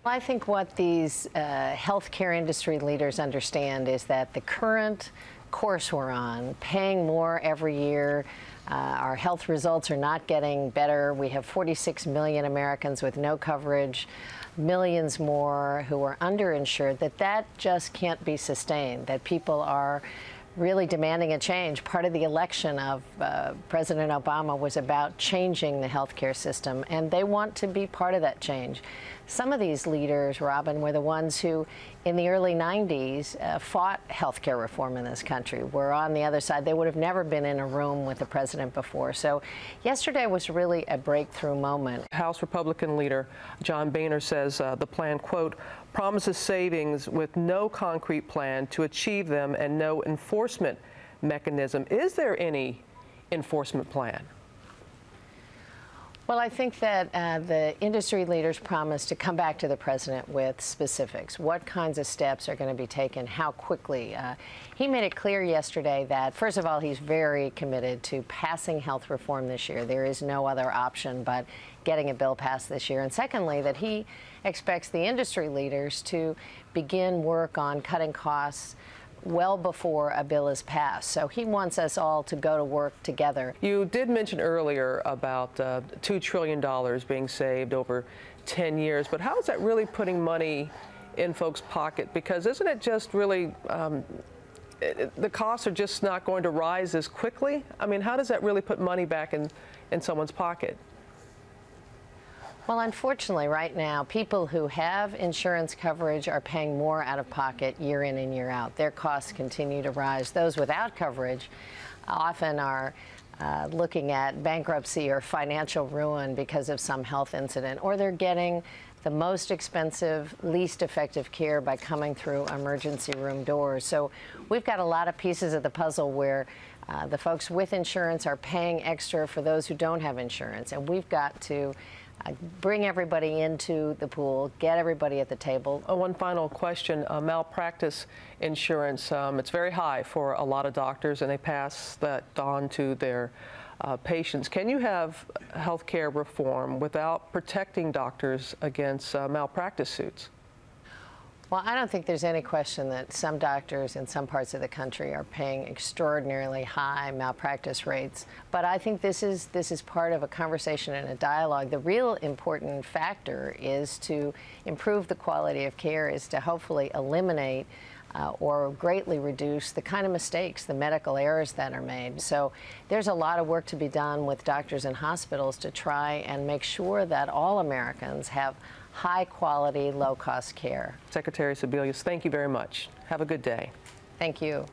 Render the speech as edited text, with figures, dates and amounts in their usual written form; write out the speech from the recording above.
I think what these healthcare industry leaders understand is that the current course we're on, paying more every year, our health results are not getting better. We have 46 million Americans with no coverage, millions more who are underinsured, that just can't be sustained, that people are really demanding a change. Part of the election of President Obama was about changing the healthcare system, and they want to be part of that change. Some of these leaders, Robin, were the ones who, in the early 90s, fought healthcare reform in this country. Were on the other side. They would have never been in a room with the president before. So yesterday was really a breakthrough moment. House Republican leader John Boehner says the plan, quote, promises savings with no concrete plan to achieve them and no enforcement mechanism. Is there any enforcement plan? Well, I think that the industry leaders promised to come back to the president with specifics. What kinds of steps are going to be taken? How quickly? He made it clear yesterday that, first of all, he's very committed to passing health reform this year. There is no other option but getting a bill passed this year. And secondly, that he expects the industry leaders to begin work on cutting costs well before a bill is passed. So he wants us all to go to work together. You did mention earlier about $2 trillion being saved over 10 years, but how is that really putting money in folks' pocket? Because isn't it just really, the costs are just not going to rise as quickly? I mean, how does that really put money back in someone's pocket? Well, unfortunately, right now, people who have insurance coverage are paying more out of pocket year in and year out. Their costs continue to rise. Those without coverage often are looking at bankruptcy or financial ruin because of some health incident, or they're getting the most expensive, least effective care by coming through emergency room doors. So we've got a lot of pieces of the puzzle where the folks with insurance are paying extra for those who don't have insurance, and we've got to bring everybody into the pool, get everybody at the table. One final question, malpractice insurance, it's very high for a lot of doctors, and they pass that on to their patients. Can you have health care reform without protecting doctors against malpractice suits? Well, I don't think there's any question that some doctors in some parts of the country are paying extraordinarily high malpractice rates. But I think this is part of a conversation and a dialogue. The real important factor is to improve the quality of care, is to hopefully eliminate or greatly reduce the kind of mistakes, the medical errors that are made. So there's a lot of work to be done with doctors and hospitals to try and make sure that all Americans have high-quality, low-cost care. Secretary Sebelius, thank you very much. Have a good day. Thank you.